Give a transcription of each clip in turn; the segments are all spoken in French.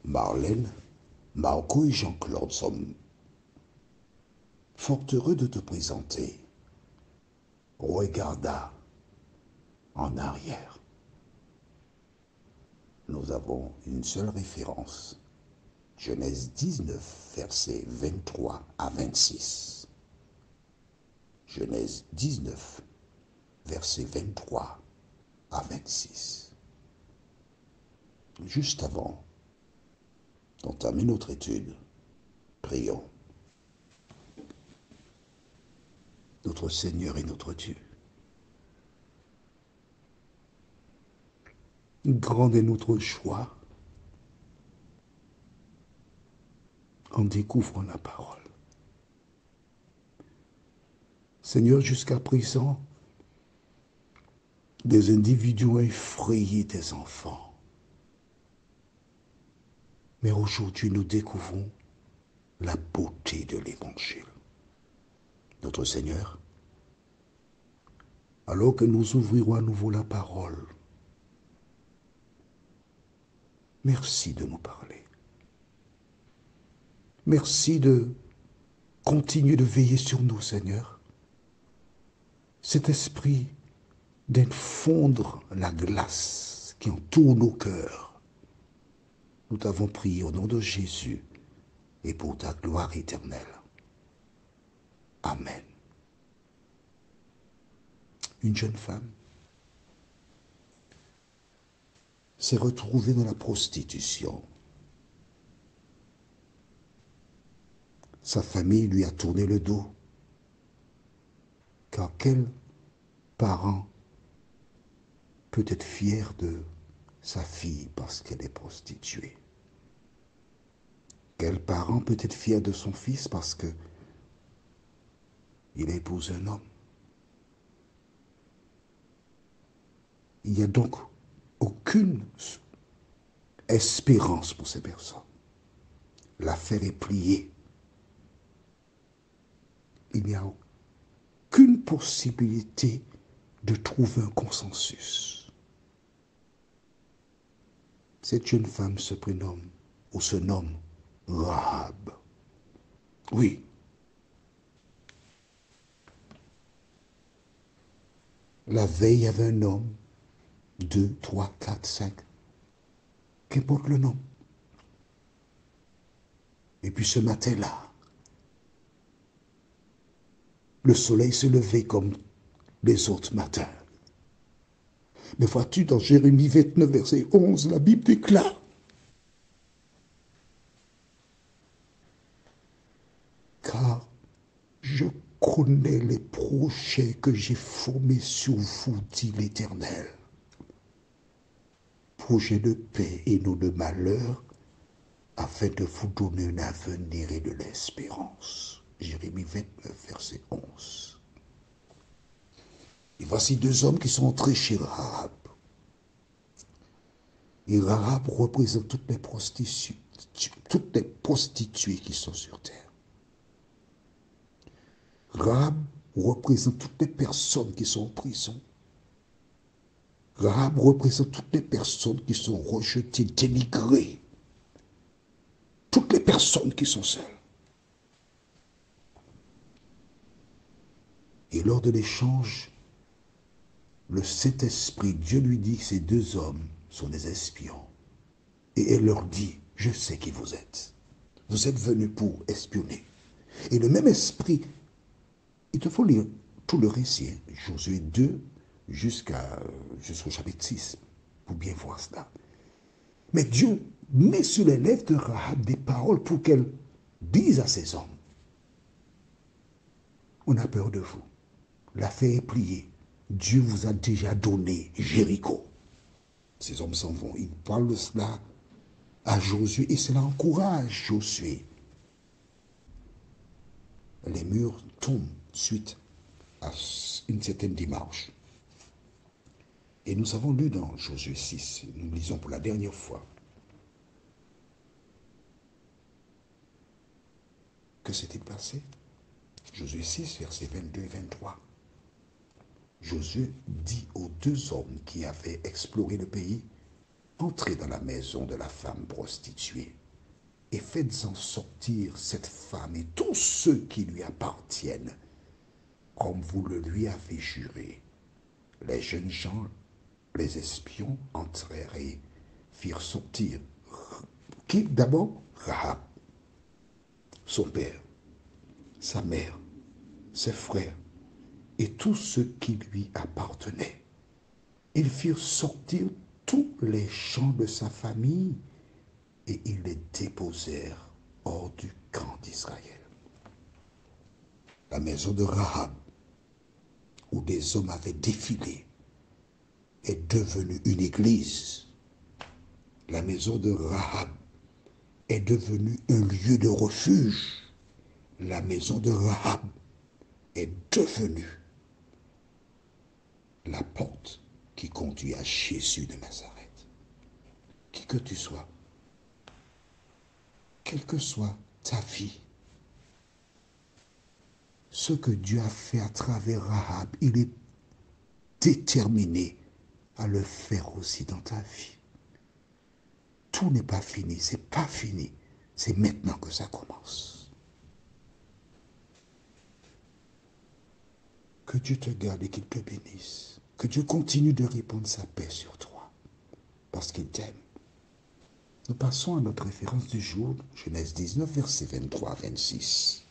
Marlène, Marco et Jean-Claude sommes fort heureux de te présenter. Regarda en arrière. Nous avons une seule référence. Genèse 19, versets 23 à 26. Genèse 19, versets 23 à 26. Juste avant d'entamer notre étude, prions. Notre Seigneur et notre Dieu, grand est notre joie en découvrant la parole. Seigneur, jusqu'à présent, des individus ont effrayé tes enfants. Mais aujourd'hui, nous découvrons la beauté de l'Évangile. Notre Seigneur, alors que nous ouvrirons à nouveau la parole, merci de nous parler. Merci de continuer de veiller sur nous, Seigneur. Cet esprit d'infondre la glace qui entoure nos cœurs. Nous t'avons prié au nom de Jésus et pour ta gloire éternelle. Amen. Une jeune femme s'est retrouvée dans la prostitution. Sa famille lui a tourné le dos. Car quel parent peut être fier de sa fille parce qu'elle est prostituée? Quel parent peut être fier de son fils parce que il épouse un homme? Il n'y a donc aucune espérance pour ces personnes. L'affaire est pliée. Il n'y a aucune possibilité de trouver un consensus. Cette jeune femme se prénomme ou se nomme Rahab. Oui. La veille, il y avait un homme, 2, 3, 4, 5, qu'importe le nom. Et puis ce matin-là, le soleil se levait comme les autres matins. Mais vois-tu, dans Jérémie 29, verset 11, la Bible déclare: car je connais les projets que j'ai formés sur vous, dit l'Éternel. Projets de paix et non de malheur, afin de vous donner un avenir et de l'espérance. Jérémie 29, verset 11. Et voici deux hommes qui sont entrés chez Rahab. Et Rahab représente toutes les prostituées qui sont sur terre. Rahab représente toutes les personnes qui sont en prison. Rahab représente toutes les personnes qui sont rejetées, dénigrées. Toutes les personnes qui sont seules. Et lors de l'échange, le Saint-Esprit, Dieu lui dit que ces deux hommes sont des espions. Et elle leur dit: je sais qui vous êtes. Vous êtes venus pour espionner. Et le même esprit, il te faut lire tout le récit, Josué 2 jusqu'au chapitre 6, pour bien voir cela. Mais Dieu met sur les lèvres de Rahab des paroles pour qu'elle dise à ces hommes: on a peur de vous. L'affaire est pliée. Dieu vous a déjà donné Jéricho. Ces hommes s'en vont. Ils parlent de cela à Josué et cela encourage Josué. Les murs tombent suite à une certaine démarche. Et nous avons lu dans Josué 6, nous lisons pour la dernière fois, que s'est-il passé? Josué 6, versets 22 et 23. Josué dit aux deux hommes qui avaient exploré le pays: entrez dans la maison de la femme prostituée et faites-en sortir cette femme et tous ceux qui lui appartiennent, comme vous le lui avez juré. Les jeunes gens, les espions, entrèrent et firent sortir. Qui d'abord? Rahab, son père, sa mère, ses frères et tous ceux qui lui appartenaient. Ils firent sortir tous les gens de sa famille et ils les déposèrent hors du camp d'Israël. La maison de Rahab, où des hommes avaient défilé, est devenue une église. La maison de Rahab est devenue un lieu de refuge. La maison de Rahab est devenue la porte qui conduit à Jésus de Nazareth. Qui que tu sois, quelle que soit ta vie, ce que Dieu a fait à travers Rahab, il est déterminé à le faire aussi dans ta vie. Tout n'est pas fini, c'est pas fini, c'est maintenant que ça commence. Que Dieu te garde et qu'il te bénisse. Que Dieu continue de répandre sa paix sur toi, parce qu'il t'aime. Nous passons à notre référence du jour, Genèse 19, versets 23 à 26.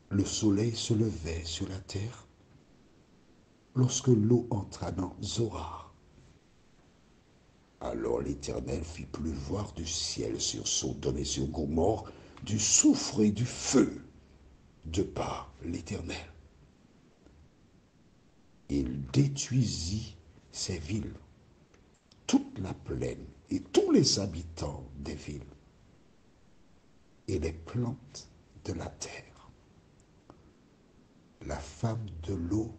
Le soleil se levait sur la terre lorsque l'eau entra dans Zoar. Alors l'Éternel fit pleuvoir du ciel sur Sodome et sur Gomorrhe du soufre et du feu de par l'Éternel. Il détruisit ces villes, toute la plaine et tous les habitants des villes et les plantes de la terre. La femme de l'eau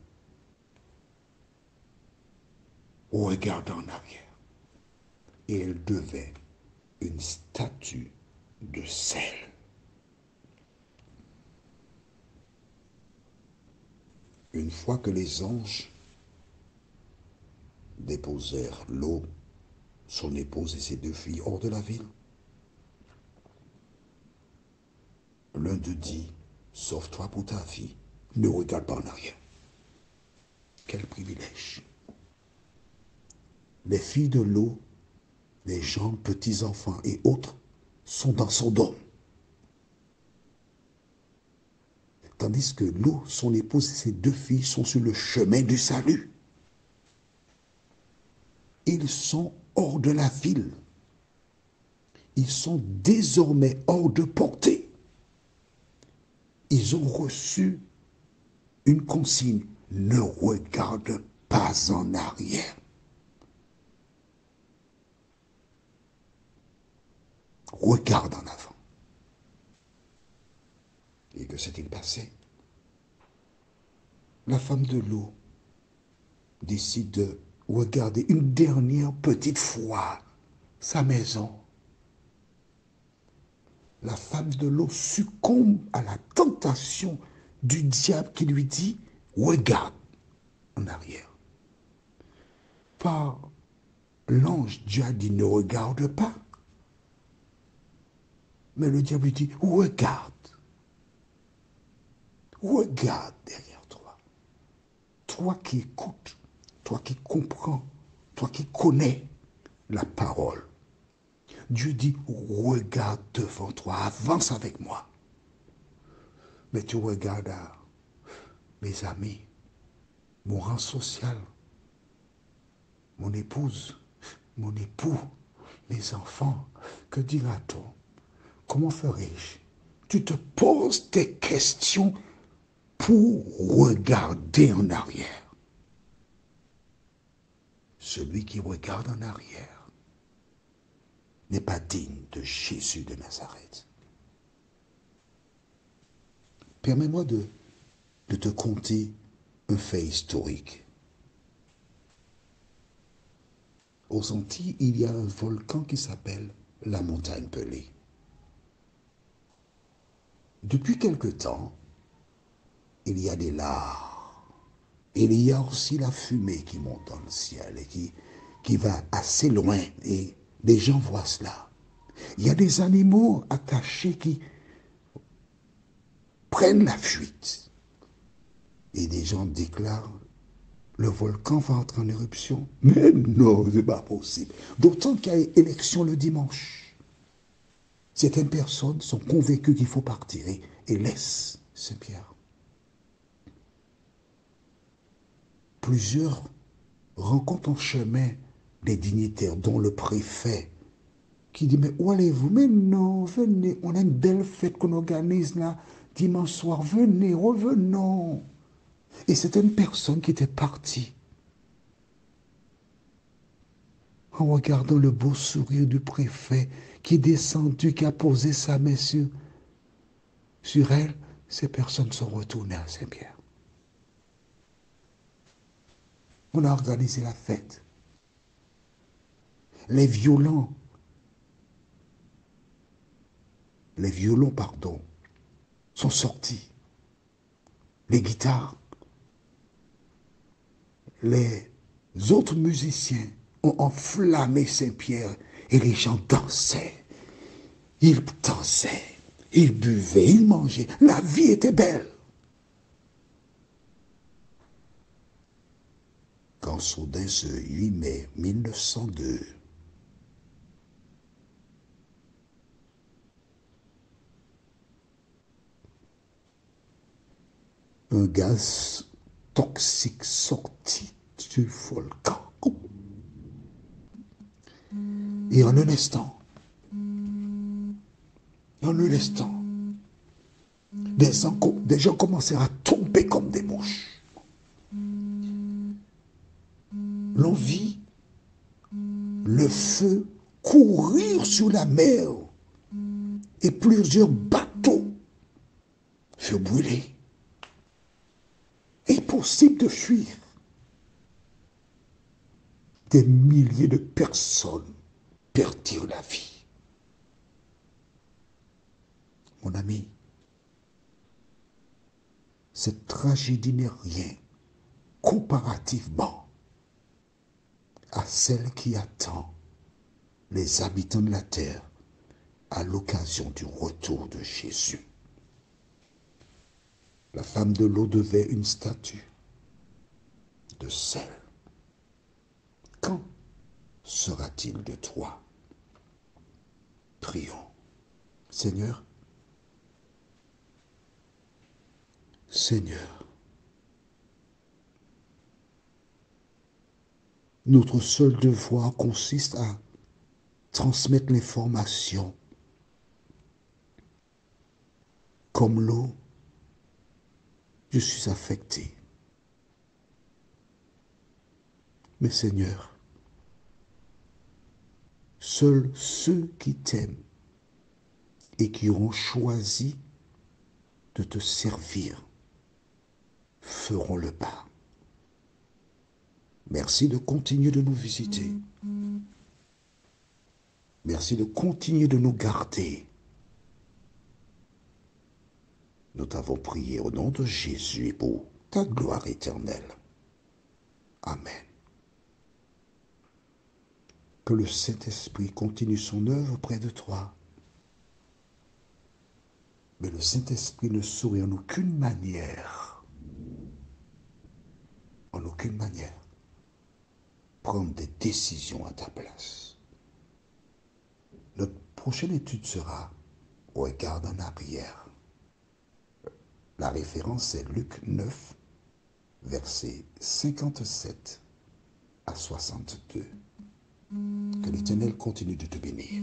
regarda en arrière et elle devint une statue de sel. Une fois que les anges déposèrent l'eau, son épouse et ses deux filles hors de la ville, l'un d'eux dit, sauve-toi pour ta vie, ne regarde pas en arrière. Quel privilège! Les filles de l'eau, les gens, petits-enfants et autres sont dans Sodome. Tandis que l'eau, son épouse et ses deux filles sont sur le chemin du salut. Ils sont hors de la ville. Ils sont désormais hors de portée. Ils ont reçu une consigne. Ne regarde pas en arrière. Regarde en avant. Et que s'est-il passé? La femme de l'eau décide de regarder une dernière petite fois sa maison. La femme de l'eau succombe à la tentation du diable qui lui dit « Regarde en arrière ». Par l'ange, Dieu a dit « Ne regarde pas ». Mais le diable lui dit « Regarde ». Regarde derrière toi. Toi qui écoutes, toi qui comprends, toi qui connais la parole. Dieu dit, regarde devant toi, avance avec moi. Mais tu regardes à mes amis, mon rang social, mon épouse, mon époux, mes enfants. Que dira-t-on? Comment ferai-je? Tu te poses des questions pour regarder en arrière. Celui qui regarde en arrière n'est pas digne de Jésus de Nazareth. Permets-moi de te conter un fait historique. Aux Antilles, il y a un volcan qui s'appelle la Montagne Pelée. Depuis quelque temps, il y a des laves Il y a aussi la fumée qui monte dans le ciel et qui va assez loin et les gens voient cela. Il y a des animaux attachés qui prennent la fuite. Et des gens déclarent, le volcan va entrer en éruption. Mais non, ce n'est pas possible. D'autant qu'il y a élection le dimanche. Certaines personnes sont convaincues qu'il faut partir et laissent Saint-Pierre. Plusieurs rencontrent en chemin des dignitaires, dont le préfet, qui dit, mais où allez-vous? Mais non, venez, on a une belle fête qu'on organise là, dimanche soir, venez, revenons. Et c'était une personne qui était partie en regardant le beau sourire du préfet qui est descendu, qui a posé sa main sur elle. Ces personnes sont retournées à Saint-Pierre. On a organisé la fête. Les violons, sont sortis. Les guitares, les autres musiciens ont enflammé Saint-Pierre et les gens dansaient. Ils dansaient, ils buvaient, ils mangeaient. La vie était belle. Quand soudain, ce 8 mai 1902, un gaz toxique sortit du volcan. Et en un instant, des gens commencèrent à tomber comme des mouches. L'on vit le feu courir sur la mer et plusieurs bateaux furent brûlés. Impossible de fuir. Des milliers de personnes perdirent la vie. Mon ami, cette tragédie n'est rien comparativement à celle qui attend les habitants de la terre à l'occasion du retour de Jésus. La femme de l'eau devait une statue de sel. Quand sera-t-il de toi? Prions. Seigneur, notre seul devoir consiste à transmettre l'information. Comme l'eau, je suis affecté. Mais Seigneur, seuls ceux qui t'aiment et qui auront choisi de te servir feront le pas. Merci de continuer de nous visiter. Merci de continuer de nous garder. Nous t'avons prié au nom de Jésus et pour ta gloire éternelle. Amen. Que le Saint-Esprit continue son œuvre près de toi. Mais le Saint-Esprit ne saurait en aucune manière, prendre des décisions à ta place. Notre prochaine étude sera Regarde en arrière. La référence est Luc 9, versets 57 à 62. Que l'Éternel continue de te bénir.